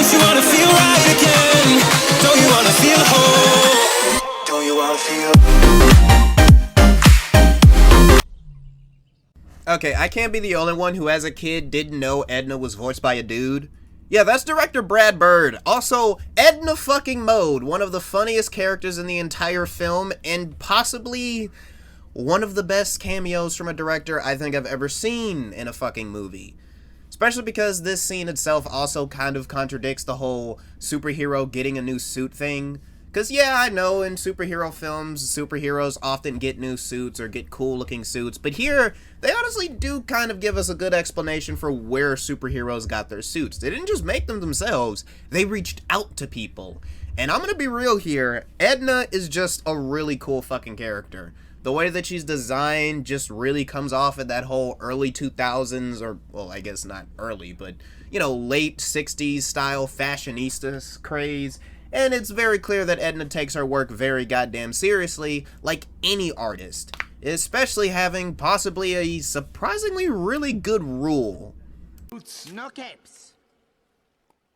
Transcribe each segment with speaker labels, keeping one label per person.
Speaker 1: Don't you wanna feel right again? Don't you wanna feel whole? Don't you wanna feel?
Speaker 2: Okay, I can't be the only one who as a kid didn't know Edna was voiced by a dude. Yeah, that's director Brad Bird. Also, Edna fucking Mode, one of the funniest characters in the entire film, and possibly one of the best cameos from a director I think I've ever seen in a fucking movie. Especially because this scene itself also kind of contradicts the whole superhero getting a new suit thing. Because yeah, I know in superhero films, superheroes often get new suits or get cool looking suits, but here, they honestly do kind of give us a good explanation for where superheroes got their suits. They didn't just make them themselves, they reached out to people. And I'm gonna be real here, Edna is just a really cool fucking character. The way that she's designed just really comes off of that whole early 2000s, or, well, I guess not early, but, you know, late 60s style fashionista craze. And it's very clear that Edna takes her work very goddamn seriously, like any artist. Especially having possibly a surprisingly really good rule.
Speaker 3: Boots, no capes.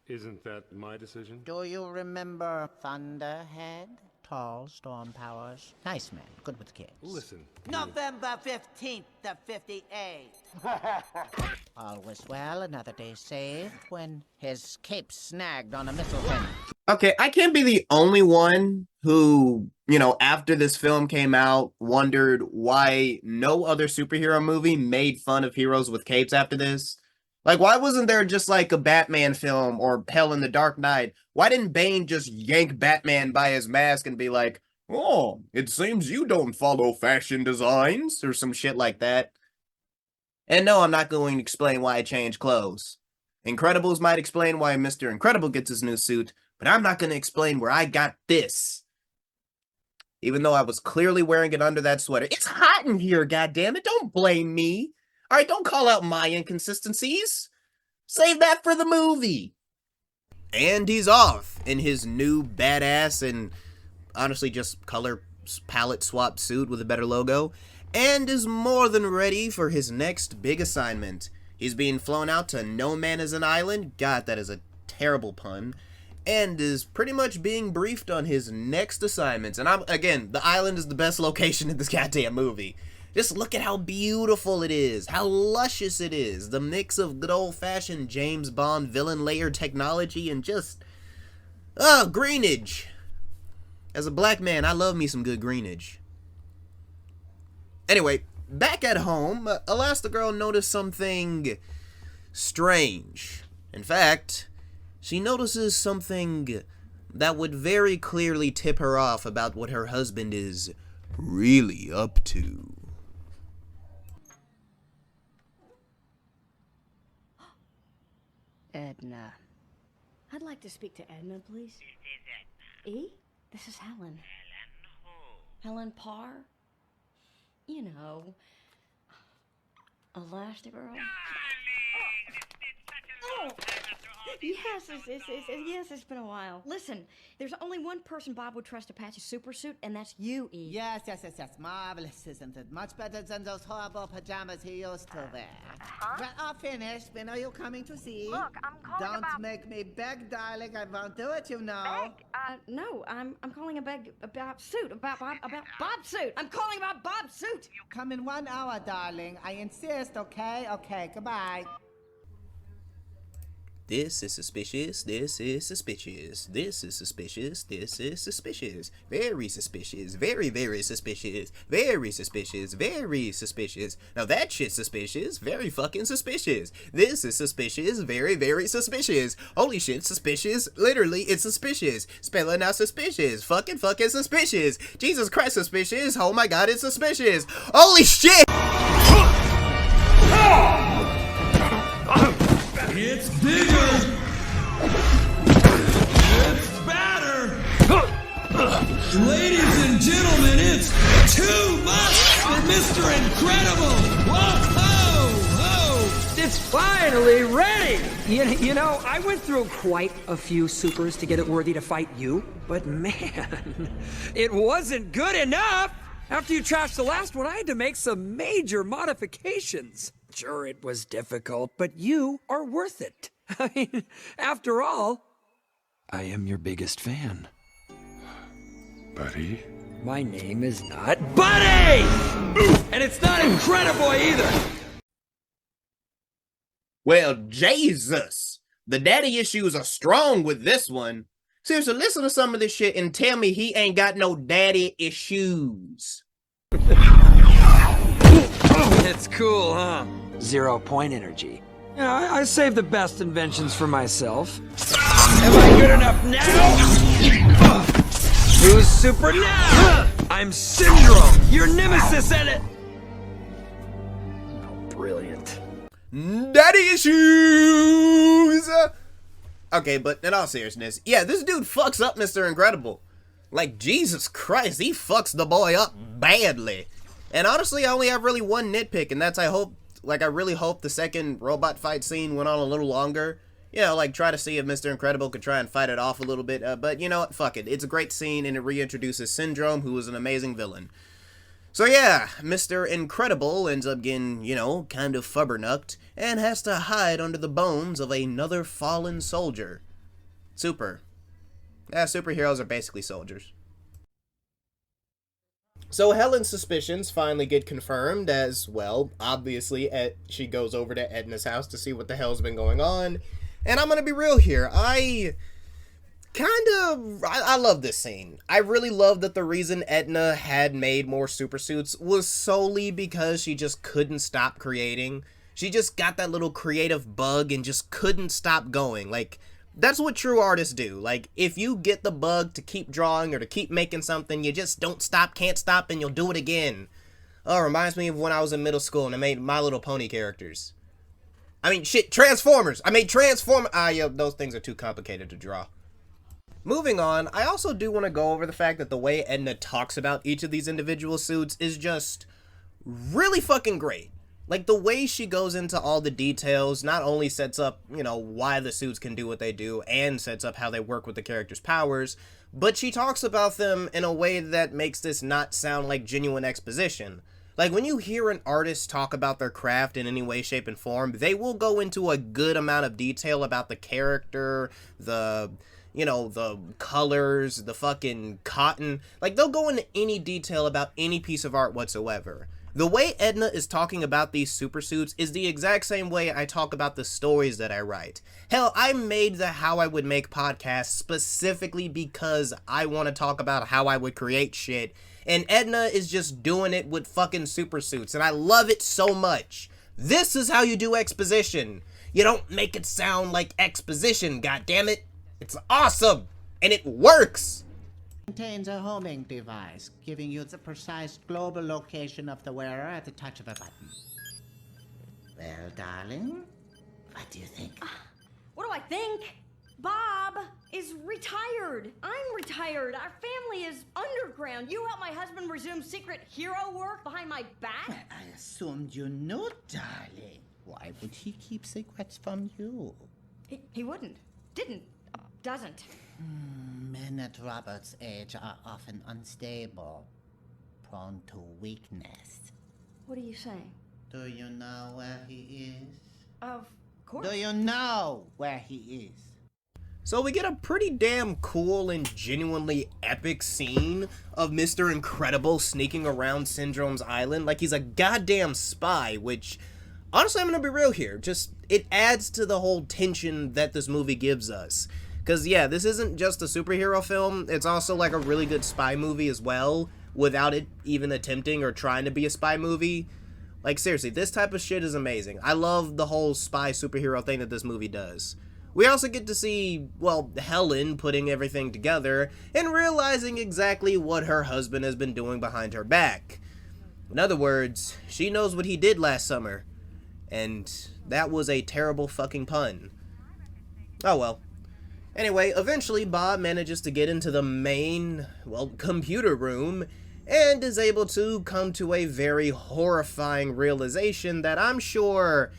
Speaker 4: Isn't that my decision?
Speaker 3: Do you remember Thunderhead? Tall, storm powers. Nice man, good with kids.
Speaker 4: Listen.
Speaker 3: November 15th of 58. All was well, another day saved, when his cape snagged on a missile pin.
Speaker 2: Okay, I can't be the only one who, you know, after this film came out, wondered why no other superhero movie made fun of heroes with capes after this. Like, why wasn't there just like a Batman film or hell in the Dark Knight? Why didn't Bane just yank Batman by his mask and be like, oh, it seems you don't follow fashion designs or some shit like that? And no, I'm not going to explain why I changed clothes. Incredibles might explain why Mr. Incredible gets his new suit, but I'm not going to explain where I got this. Even though I was clearly wearing it under that sweater. It's hot in here, goddammit. Don't blame me. All right, don't call out my inconsistencies. Save that for the movie. And he's off in his new badass and honestly just color palette swap suit with a better logo, and is more than ready for his next big assignment. He's being flown out to No Man is an Island. God, that is a terrible pun. And is pretty much being briefed on his next assignments. And again, the island is the best location in this goddamn movie. Just look at how beautiful it is, how luscious it is, the mix of good old-fashioned James Bond villain layer technology and just, greenage. As a black man, I love me some good greenage. Anyway, back at home, Elastigirl noticed something strange. In fact, she notices something that would very clearly tip her off about what her husband is really up to.
Speaker 5: Edna. I'd like to speak to Edna, please.
Speaker 6: This is Edna.
Speaker 5: E? This is Helen.
Speaker 6: Helen who?
Speaker 5: Helen Parr? You know, Elastigirl.
Speaker 6: Darling, it's been such a long time after all these
Speaker 5: Yes, it's been a while. Listen, there's only one person Bob would trust to patch a super suit, and that's you, E.
Speaker 3: Yes. Marvelous, isn't it? Much better than those horrible pajamas he used to wear.
Speaker 7: Huh?
Speaker 3: Well, all finished. When are you coming to see?
Speaker 7: Look, I'm calling
Speaker 3: Don't
Speaker 7: about...
Speaker 3: make me beg, darling. I won't do it, you know.
Speaker 7: Beg?
Speaker 5: No, I'm calling about suit, about Bob's suit. I'm calling about Bob's suit.
Speaker 3: Come in 1 hour, darling. I insist, okay? Okay, goodbye.
Speaker 2: This is suspicious, this is suspicious, this is suspicious, this is suspicious, very suspicious, very, very suspicious, very suspicious, very suspicious. Now that shit's suspicious, very fucking suspicious. This is suspicious, very, very suspicious. Holy shit, suspicious, literally it's suspicious. Spelling out suspicious, fucking suspicious. Jesus Christ, suspicious, oh my god, it's suspicious. Holy shit!
Speaker 1: It's bigger! It's badder! Ladies and gentlemen, it's too much for Mr. Incredible! Whoa!
Speaker 8: It's finally ready! You know, I went through quite a few supers to get it worthy to fight you, but man, it wasn't good enough! After you trashed the last one, I had to make some major modifications. Sure, it was difficult, but you are worth it. I mean, after all, I am your biggest fan.
Speaker 4: Buddy?
Speaker 8: My name is not Buddy! And it's not Incrediboy either!
Speaker 2: Well, Jesus! The daddy issues are strong with this one. Seriously, listen to some of this shit and tell me he ain't got no daddy issues.
Speaker 8: It's cool, huh? 0 point energy. Yeah, I save the best inventions for myself. Am I good enough now? Who's super now? I'm Syndrome, your nemesis at it. Oh, brilliant.
Speaker 2: Daddy issues! Okay, but in all seriousness, yeah, this dude fucks up Mr. Incredible. Like, Jesus Christ, he fucks the boy up badly. And honestly, I only have really one nitpick, and that's I really hope the second robot fight scene went on a little longer. You know, like, try to see if Mr. Incredible could try and fight it off a little bit. But you know what? Fuck it. It's a great scene, and it reintroduces Syndrome, who is an amazing villain. So yeah, Mr. Incredible ends up getting, you know, kind of fubbernucked, and has to hide under the bones of another fallen soldier. Super. Yeah, superheroes are basically soldiers. So Helen's suspicions finally get confirmed as, well, obviously, she goes over to Edna's house to see what the hell's been going on. And I'm gonna be real here, I love this scene. I really love that the reason Edna had made more super suits was solely because she just couldn't stop creating. She just got that little creative bug and just couldn't stop going. Like, that's what true artists do. Like, if you get the bug to keep drawing or to keep making something, you just don't stop, can't stop, and you'll do it again. Oh, it reminds me of when I was in middle school and I made My Little Pony characters. I mean, shit, Transformers! I made Transformers! Yeah, those things are too complicated to draw. Moving on, I also do want to go over the fact that the way Edna talks about each of these individual suits is just really fucking great. Like, the way she goes into all the details not only sets up, you know, why the suits can do what they do and sets up how they work with the character's powers, but she talks about them in a way that makes this not sound like genuine exposition. Like, when you hear an artist talk about their craft in any way, shape, and form, they will go into a good amount of detail about the character, the colors, the fucking cotton. Like, they'll go into any detail about any piece of art whatsoever. The way Edna is talking about these super suits is the exact same way I talk about the stories that I write. Hell, I made the How I Would Make podcast specifically because I want to talk about how I would create shit, and Edna is just doing it with fucking super suits, and I love it so much. This is how you do exposition. You don't make it sound like exposition, goddammit. It's awesome, and it works.
Speaker 3: Contains a homing device, giving you the precise global location of the wearer at the touch of a button. Well, darling, what do you think?
Speaker 5: What do I think? Bob is retired. I'm retired. Our family is underground. You help my husband resume secret hero work behind my back?
Speaker 3: Well, I assumed you knew, darling. Why would he keep secrets from you?
Speaker 5: He wouldn't. Didn't. Doesn't.
Speaker 3: Men at Robert's age are often unstable, prone to weakness.
Speaker 5: What are you saying?
Speaker 3: Do you know where he is?
Speaker 5: Of course.
Speaker 3: Do you know where he is?
Speaker 2: So we get a pretty damn cool and genuinely epic scene of Mr. Incredible sneaking around Syndrome's island like he's a goddamn spy, which, honestly, I'm gonna be real here, just, it adds to the whole tension that this movie gives us. Because, yeah, this isn't just a superhero film, it's also like a really good spy movie as well, without it even attempting or trying to be a spy movie. Like, seriously, this type of shit is amazing. I love the whole spy superhero thing that this movie does. We also get to see, well, Helen putting everything together and realizing exactly what her husband has been doing behind her back. In other words, she knows what he did last summer. And that was a terrible fucking pun. Oh well. Anyway, eventually Bob manages to get into the main, well, computer room and is able to come to a very horrifying realization that I'm sure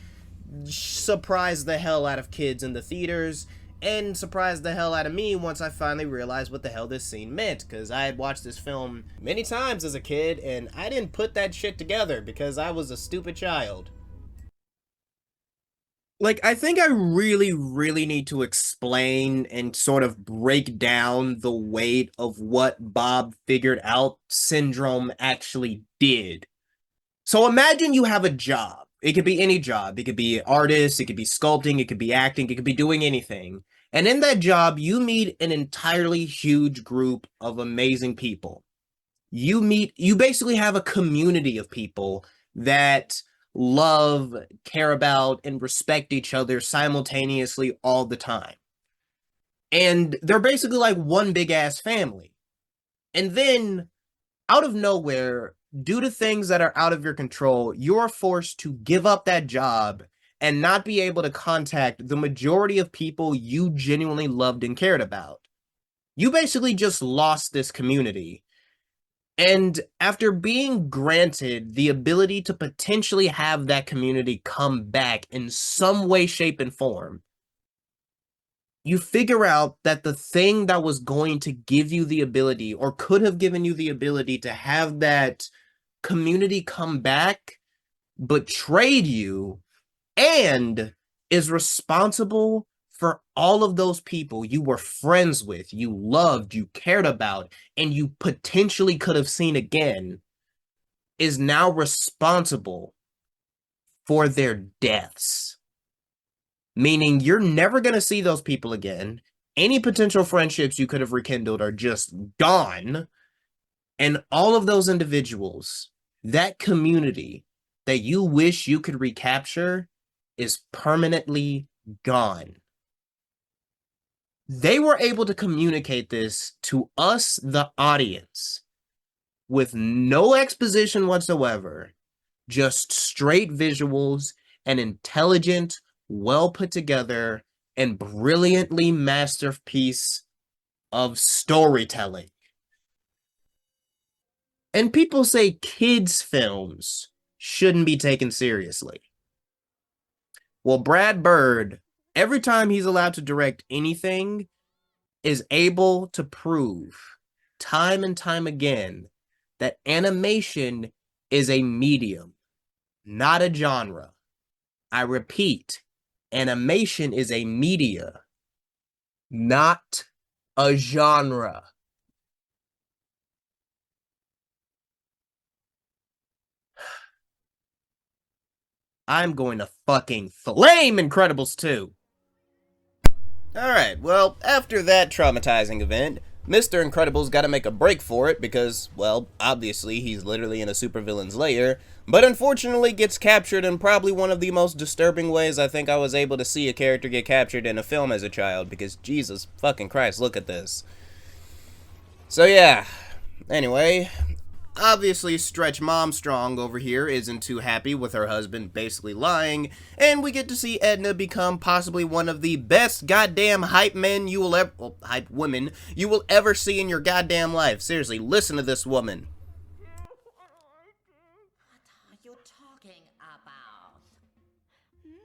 Speaker 2: surprised the hell out of kids in the theaters and surprised the hell out of me once I finally realized what the hell this scene meant, because I had watched this film many times as a kid and I didn't put that shit together because I was a stupid child. Like, I think I really, really need to explain and sort of break down the weight of what Bob figured out syndrome actually did. So imagine you have a job. It could be any job. It could be artist, it could be sculpting, it could be acting, it could be doing anything. And in that job, you meet an entirely huge group of amazing people. You basically have a community of people that love, care about, and respect each other simultaneously all the time. And they're basically like one big ass family. And then, out of nowhere, due to things that are out of your control, you're forced to give up that job and not be able to contact the majority of people you genuinely loved and cared about. You basically just lost this community. And after being granted the ability to potentially have that community come back in some way, shape, and form, you figure out that the thing that was going to give you the ability, or could have given you the ability to have that community come back, betrayed you, and is responsible for all of those people you were friends with, you loved, you cared about, and you potentially could have seen again, is now responsible for their deaths. Meaning you're never going to see those people again. Any potential friendships you could have rekindled are just gone. And all of those individuals, that community that you wish you could recapture, is permanently gone. They were able to communicate this to us, the audience, with no exposition whatsoever, just straight visuals and intelligent, well put together, and brilliantly masterpiece of storytelling. And people say kids' films shouldn't be taken seriously. Well, Brad Bird, every time he's allowed to direct anything, is able to prove time and time again that animation is a medium, not a genre. I repeat, animation is a media, not a genre. I'm going to fucking flame Incredibles 2. Alright, well, after that traumatizing event, Mr. Incredible's gotta make a break for it because, well, obviously he's literally in a supervillain's lair, but unfortunately gets captured in probably one of the most disturbing ways I think I was able to see a character get captured in a film as a child, because Jesus fucking Christ, look at this. So yeah, anyway, obviously Stretch Momstrong over here isn't too happy with her husband basically lying, and we get to see Edna become possibly one of the best goddamn hype men you will ever, well, hype women you will ever see in your goddamn life. Seriously, listen to this woman.
Speaker 3: What are you talking about? You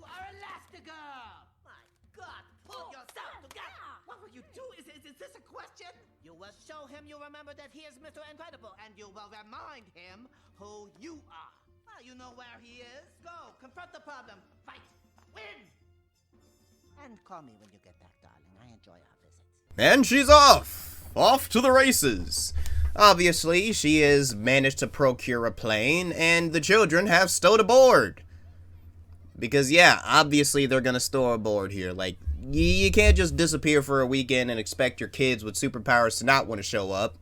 Speaker 3: are Elastigirl! My God, pull yourself together! What will you do? Is this a question? You will show him you remember that he is Mr. Incredible, and you will remind him who you are. Well, you know where he is. Go, confront the problem, fight, win! And call me when you get back, darling. I enjoy our visits.
Speaker 2: And she's off! Off to the races! Obviously, she has managed to procure a plane, and the children have stowed aboard. Because, yeah, obviously they're gonna stow aboard here. Like, you can't just disappear for a weekend and expect your kids with superpowers to not want to show up.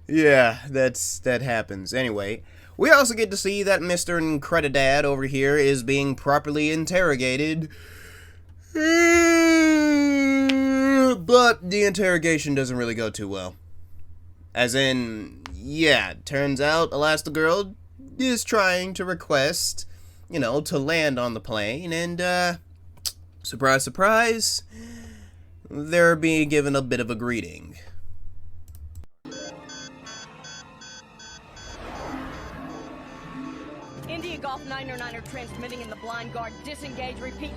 Speaker 2: Yeah, that happens. Anyway, we also get to see that Mr. Incredidad over here is being properly interrogated. But the interrogation doesn't really go too well. As in, yeah, turns out Elastigirl is trying to request, you know, to land on the plane, and, surprise, surprise, they're being given a bit of a greeting.
Speaker 5: India Golf 909 transmitting in the blind guard. Disengage, repeat,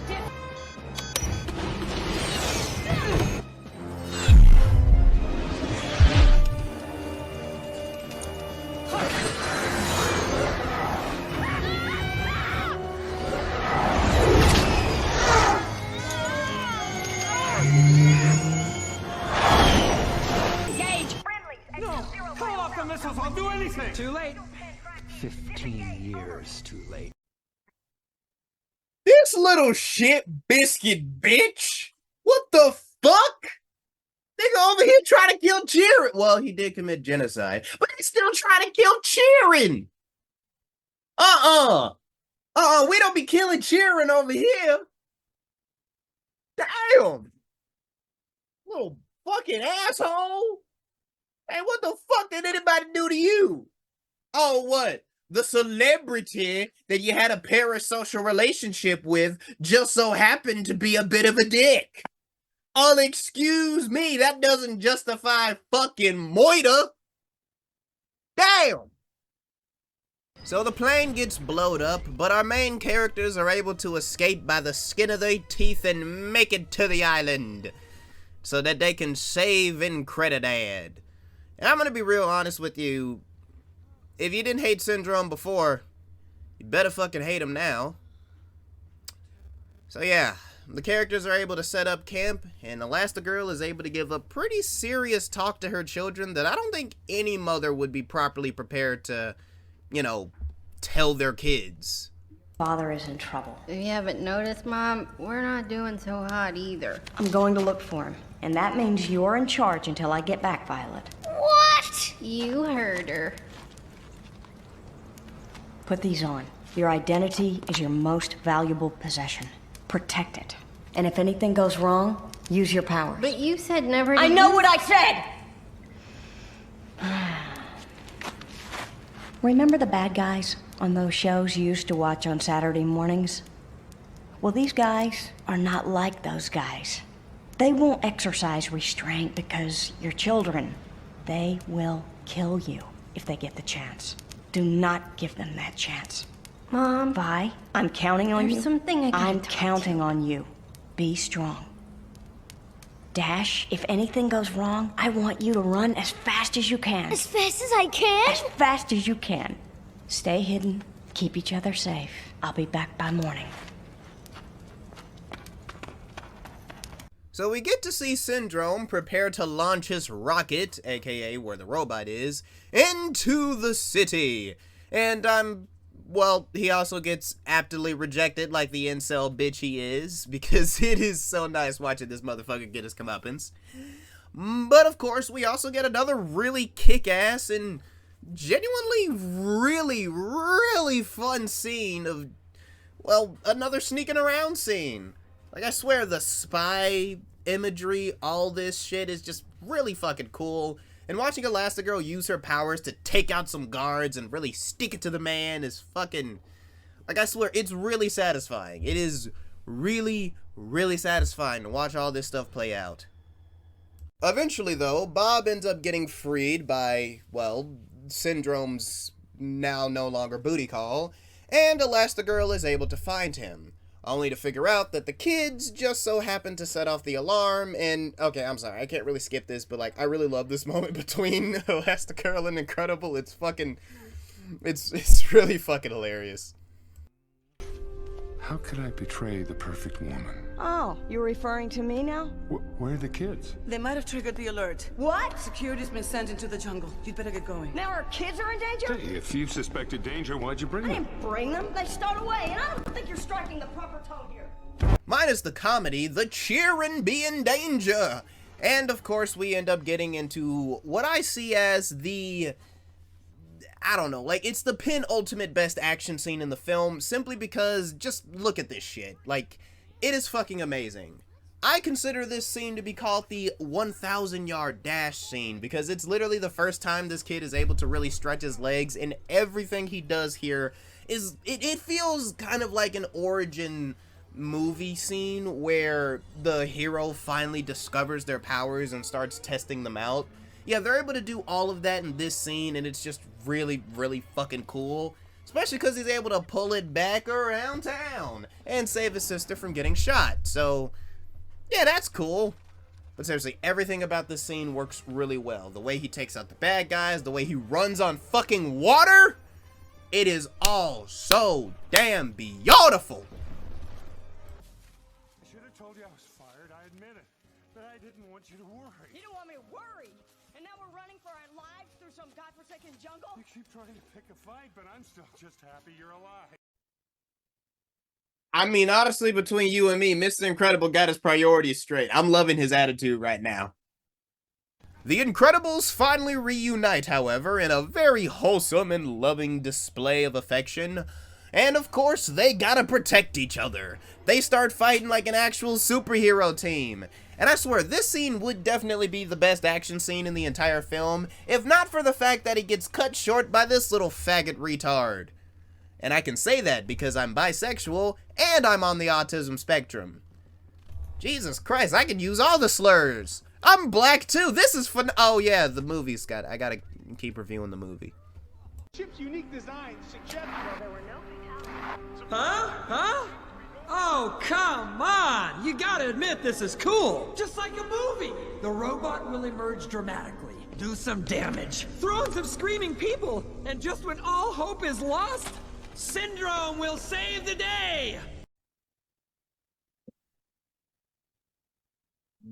Speaker 4: these things?
Speaker 8: Too late. 15 years too late.
Speaker 2: This little shit biscuit bitch. What the fuck? Nigga over here trying to kill Jiren. Well, he did commit genocide, but he's still trying to kill Jiren. We don't be killing Jiren over here. Damn. Little fucking asshole. Hey, what the fuck did anybody do to you? Oh, what? The celebrity that you had a parasocial relationship with just so happened to be a bit of a dick. Excuse me, that doesn't justify fucking Moida. Damn. So the plane gets blowed up, but our main characters are able to escape by the skin of their teeth and make it to the island so that they can save Incredidad. And I'm gonna be real honest with you. If you didn't hate Syndrome before, you better fucking hate him now. So yeah, the characters are able to set up camp, and Elastigirl is able to give a pretty serious talk to her children that I don't think any mother would be properly prepared to, you know, tell their kids.
Speaker 5: Father is in trouble.
Speaker 7: If you haven't noticed, Mom, we're not doing so hot either.
Speaker 5: I'm going to look for him, and that means you're in charge until I get back, Violet.
Speaker 7: What? You heard her.
Speaker 5: Put these on. Your identity is your most valuable possession. Protect it. And if anything goes wrong, use your powers.
Speaker 7: But you said never to
Speaker 5: I know
Speaker 7: use-
Speaker 5: what I said! Remember the bad guys on those shows you used to watch on Saturday mornings? Well, these guys are not like those guys. They won't exercise restraint because you're children. They will kill you if they get the chance. Do not give them that chance.
Speaker 7: Mom,
Speaker 5: Vi, I'm counting on you.
Speaker 7: there's something I gotta
Speaker 5: I'm
Speaker 7: talk
Speaker 5: counting on you. Be strong. Dash, if anything goes wrong, I want you to run as fast as you can.
Speaker 9: As fast as I can?
Speaker 5: As fast as you can. Stay hidden. Keep each other safe. I'll be back by morning.
Speaker 2: So we get to see Syndrome prepare to launch his rocket, aka where the robot is, into the city. And well, he also gets aptly rejected like the incel bitch he is, because it is so nice watching this motherfucker get his comeuppance. But of course, we also get another really kick-ass and genuinely really fun scene of, well, another sneaking around scene. Like, I swear, the spy imagery, all this shit is just really fucking cool. And watching Elastigirl use her powers to take out some guards and really stick it to the man is fucking... Like, I swear, it's really satisfying. It is really satisfying to watch all this stuff play out. Eventually, though, Bob ends up getting freed by, well, Syndrome's now no longer booty call, and Elastigirl is able to find him. Only to figure out that the kids just so happen to set off the alarm, and, okay, I'm sorry, I can't really skip this, but, like, I really love this moment between Elastigirl and Incredible. It's fucking, it's really fucking hilarious.
Speaker 10: How could I betray the perfect woman?
Speaker 5: Oh, you're referring to me now?
Speaker 10: Where are the kids?
Speaker 11: They might have triggered the alert.
Speaker 5: What?
Speaker 11: Security's been sent into the jungle. You'd better get going.
Speaker 5: Now our kids are in danger?
Speaker 10: Hey, if you suspected danger, why'd you bring
Speaker 5: I
Speaker 10: them?
Speaker 5: didn't bring them. They stowed away, and I don't think you're striking the proper tone here.
Speaker 2: Minus the comedy, the cheering be in danger. And of course, we end up getting into what I see as the... I don't know, like, it's the penultimate best action scene in the film, simply because, just look at this shit. Like, it is fucking amazing. I consider this scene to be called the 1,000-yard dash scene, because it's literally the first time this kid is able to really stretch his legs, and everything he does here is, it feels kind of like an origin movie scene where the hero finally discovers their powers and starts testing them out. Yeah, they're able to do all of that in this scene, and it's just really fucking cool. Especially because he's able to pull it back around town and save his sister from getting shot. So, yeah, that's cool. But seriously, everything about this scene works really well. The way he takes out the bad guys, the way he runs on fucking water. It is all so damn beautiful.
Speaker 10: I should have told you I was fired, I admit it. But I didn't want you to worry.
Speaker 5: You don't want me to worry. And now we're running for our lives through some godforsaken jungle?
Speaker 10: You keep trying to pick a fight, but I'm still just happy you're alive.
Speaker 2: I mean, honestly, between you and me, Mr. Incredible got his priorities straight. I'm loving his attitude right now. The Incredibles finally reunite, however, in a very wholesome and loving display of affection. And of course, they gotta protect each other. They start fighting like an actual superhero team. And I swear, this scene would definitely be the best action scene in the entire film, if not for the fact that he gets cut short by this little faggot retard. And I can say that because I'm bisexual and I'm on the autism spectrum. Jesus Christ, I can use all the slurs. I'm black too. This is fun. Oh yeah, the movie's got. I gotta keep reviewing the movie.
Speaker 9: Chip's unique design suggests there were no.
Speaker 8: Huh? Oh, come on! You gotta admit this is cool! Just like a movie! The robot will emerge dramatically, do some damage, throw in some screaming people, and just when all hope is lost, Syndrome will save the day!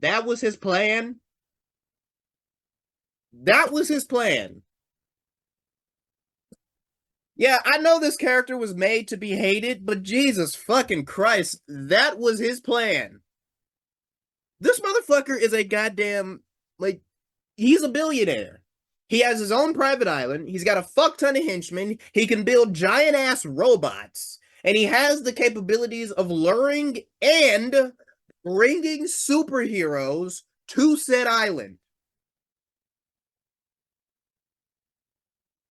Speaker 2: That was his plan? That was his plan. Yeah, I know this character was made to be hated, but Jesus fucking Christ, that was his plan. This motherfucker is a goddamn, like, he's a billionaire. He has his own private island, he's got a fuck ton of henchmen, he can build giant-ass robots, and he has the capabilities of luring and bringing superheroes to said island.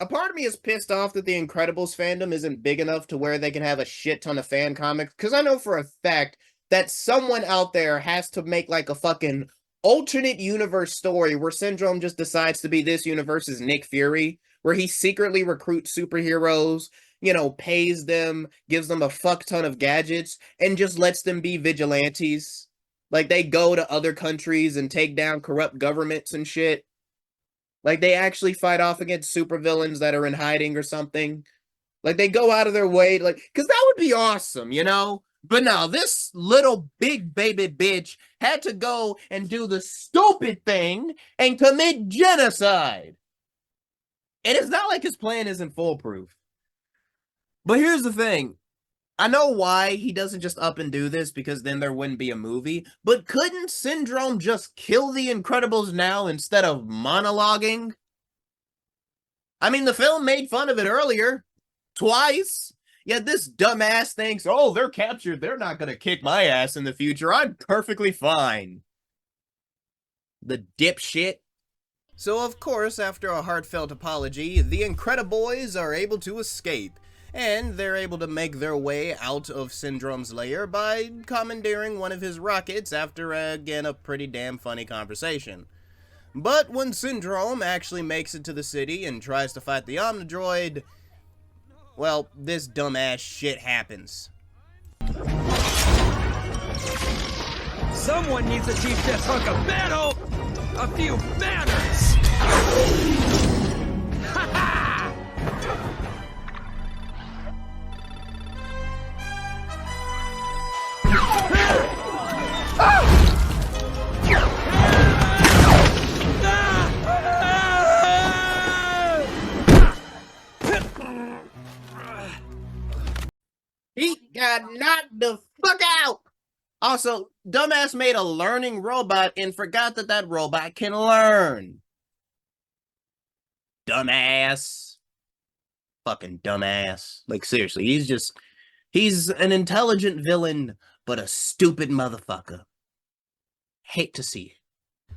Speaker 2: A part of me is pissed off that the Incredibles fandom isn't big enough to where they can have a shit ton of fan comics, because I know for a fact that someone out there has to make like a fucking alternate universe story where Syndrome just decides to be this universe's Nick Fury, where he secretly recruits superheroes, you know, pays them, gives them a fuck ton of gadgets, and just lets them be vigilantes. Like, they go to other countries and take down corrupt governments and shit. Like, they actually fight off against supervillains that are in hiding or something. Like, they go out of their way, like, because that would be awesome, you know? But no, this little big baby bitch had to go and do the stupid thing and commit genocide. And it's not like his plan isn't foolproof. But here's the thing. I know why he doesn't just up and do this, because then there wouldn't be a movie, but couldn't Syndrome just kill the Incredibles now instead of monologuing? I mean, the film made fun of it earlier. Twice. Yet this dumbass thinks, oh, they're captured, they're not gonna kick my ass in the future, I'm perfectly fine. The dipshit. So of course, after a heartfelt apology, the Incrediboys are able to escape. And they're able to make their way out of Syndrome's lair by commandeering one of his rockets after, again, a pretty damn funny conversation. But when Syndrome actually makes it to the city and tries to fight the Omnidroid, well, this dumbass shit happens.
Speaker 8: Someone needs to teach this hunk of metal a few manners! Ha ha!
Speaker 2: He got knocked the fuck out! Also, dumbass made a learning robot and forgot that that robot can learn. Dumbass. Fucking dumbass. Like, seriously, he's an intelligent villain, but a stupid motherfucker. Hate to see it.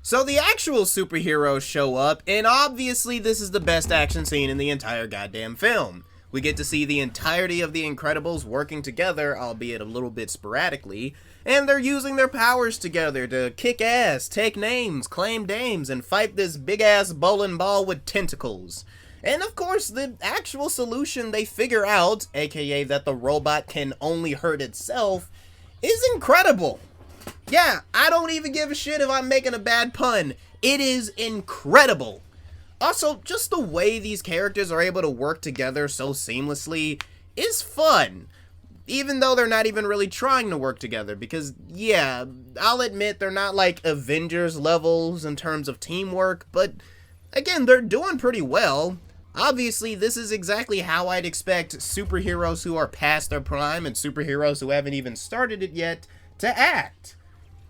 Speaker 2: So the actual superheroes show up, and obviously this is the best action scene in the entire goddamn film. We get to see the entirety of the Incredibles working together, albeit a little bit sporadically, and they're using their powers together to kick ass, take names, claim dames, and fight this big-ass bowling ball with tentacles. And of course, the actual solution they figure out, aka that the robot can only hurt itself, is incredible. Yeah, I don't even give a shit if I'm making a bad pun. It is incredible. Also, just the way these characters are able to work together so seamlessly is fun. even though they're not even really trying to work together, because yeah, I'll admit they're not like Avengers levels in terms of teamwork, but again, they're doing pretty well. Obviously, this is exactly how I'd expect superheroes who are past their prime and superheroes who haven't even started it yet to act.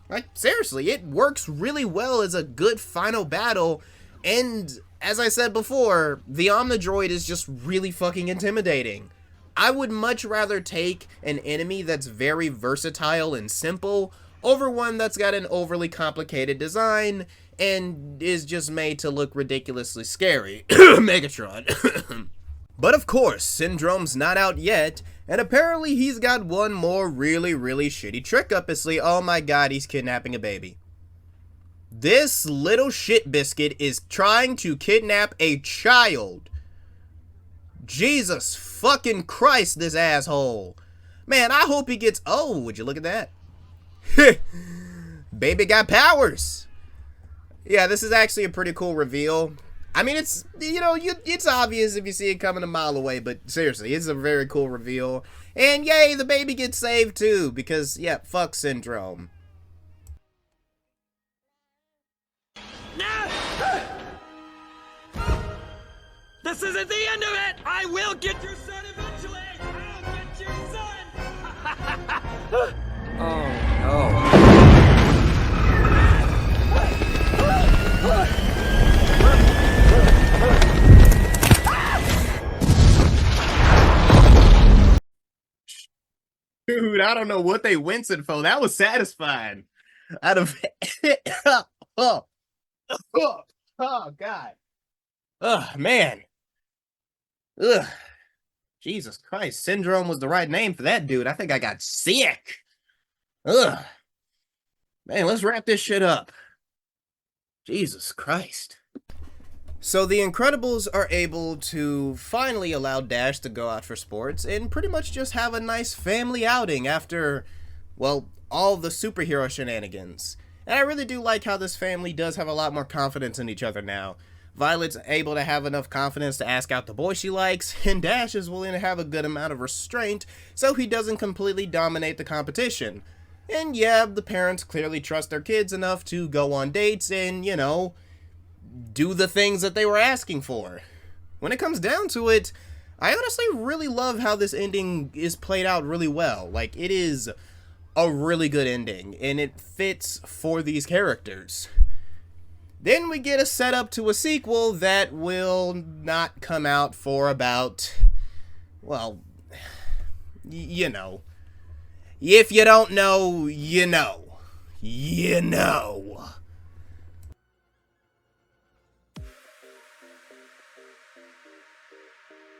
Speaker 2: Like, seriously, it works really well as a good final battle, and as I said before, the Omnidroid is just really fucking intimidating. I would much rather take an enemy that's very versatile and simple over one that's got an overly complicated design and is just made to look ridiculously scary. Megatron. But of course, Syndrome's not out yet, and apparently he's got one more really shitty trick up his sleeve. Oh my god, he's kidnapping a baby. This little shit biscuit is trying to kidnap a child. Jesus fucking Christ, this asshole. Man, I hope he gets... Oh, would you look at that? Baby got powers. Yeah, this is actually a pretty cool reveal. I mean, it's, you know, it's obvious if you see it coming a mile away, but seriously, it's a very cool reveal. And yay, the baby gets saved too, because, yeah, fuck Syndrome.
Speaker 8: This isn't the end of it! I will get your son eventually! I'll get your son! Oh, no.
Speaker 2: Dude, I don't know what they wincing for. That was satisfying. Out of oh god. Oh man. Ugh. Jesus Christ. Syndrome was the right name for that dude. I think I got sick. Ugh. Man, let's wrap this shit up. Jesus Christ. So the Incredibles are able to finally allow Dash to go out for sports and pretty much just have a nice family outing after, well, all the superhero shenanigans. And I really do like how this family does have a lot more confidence in each other now. Violet's able to have enough confidence to ask out the boy she likes, and Dash is willing to have a good amount of restraint so he doesn't completely dominate the competition. And yeah, the parents clearly trust their kids enough to go on dates and, you know, do the things that they were asking for. When it comes down to it, I honestly really love how this ending is played out really well. Like, it is a really good ending, and it fits for these characters. Then we get a setup to a sequel that will not come out for about, well, you know. If you don't know, you know. You know.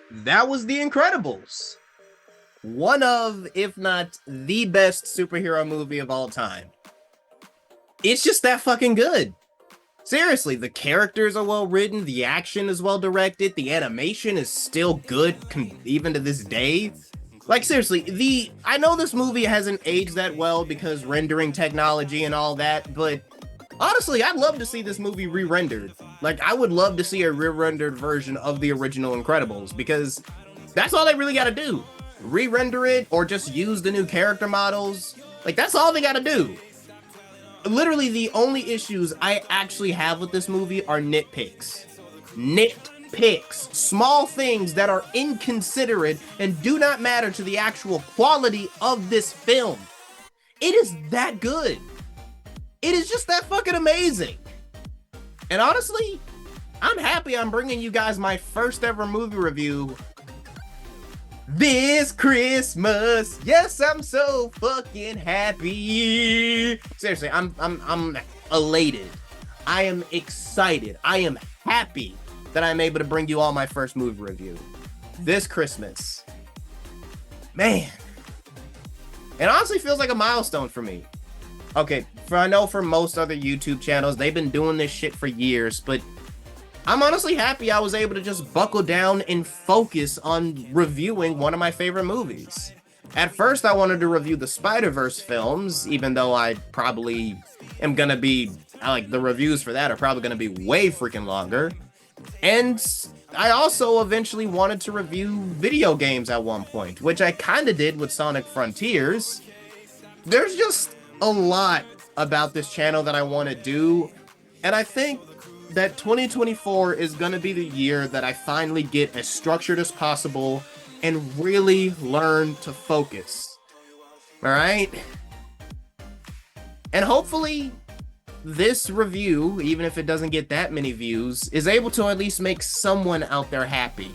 Speaker 2: That was The Incredibles. One of, if not the best superhero movie of all time. It's just that fucking good. Seriously, the characters are well written, the action is well directed, the animation is still good even to this day. Like, seriously, I know this movie hasn't aged that well because rendering technology and all that, but honestly, I'd love to see this movie re-rendered. Like, I would love to see a re-rendered version of the original Incredibles, because that's all they really gotta do. Re-render it, or just use the new character models. Like, that's all they gotta do. Literally, the only issues I actually have with this movie are nitpicks. Nitpicks. Small things that are inconsiderate and do not matter to the actual quality of this film. It is that good. It is just that fucking amazing. And honestly, I'm happy I'm bringing you guys my first ever movie review this Christmas. Yes, I'm so fucking happy. Seriously, I'm elated. I am excited. I am happy that I'm able to bring you all my first movie review this Christmas. Man. It honestly feels like a milestone for me. Okay, I know for most other YouTube channels, they've been doing this shit for years, but I'm honestly happy I was able to just buckle down and focus on reviewing one of my favorite movies. At first, I wanted to review the Spider-Verse films, even though I probably am gonna be, like, the reviews for that are probably gonna be way freaking longer. And I also eventually wanted to review video games at one point, which I kind of did with Sonic Frontiers. There's just a lot about this channel that I want to do, and I think that 2024 is going to be the year that I finally get as structured as possible and really learn to focus. All right? And hopefully this review, even if it doesn't get that many views, is able to at least make someone out there happy.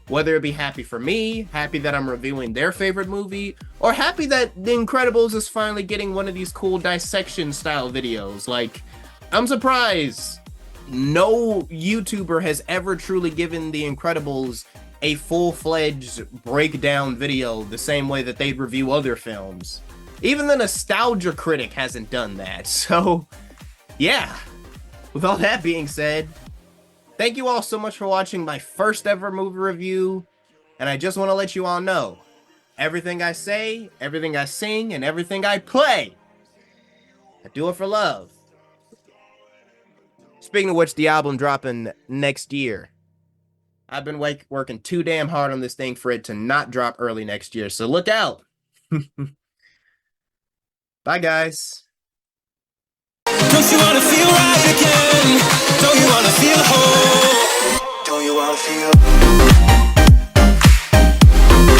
Speaker 2: Whether it be happy for me, happy that I'm reviewing their favorite movie, or happy that The Incredibles is finally getting one of these cool dissection style videos. Like, I'm surprised no YouTuber has ever truly given The Incredibles a full-fledged breakdown video the same way that they'd review other films. Even the Nostalgia Critic hasn't done that, so yeah. With all that being said, thank you all so much for watching my first ever movie review, and I just want to let you all know, everything I say, everything I sing, and everything I play, I do it for love. Speaking of which, the album dropping next year. I've been working too damn hard on this thing for it to not drop early next year, so look out. Bye, guys.
Speaker 1: Don't you wanna feel right again?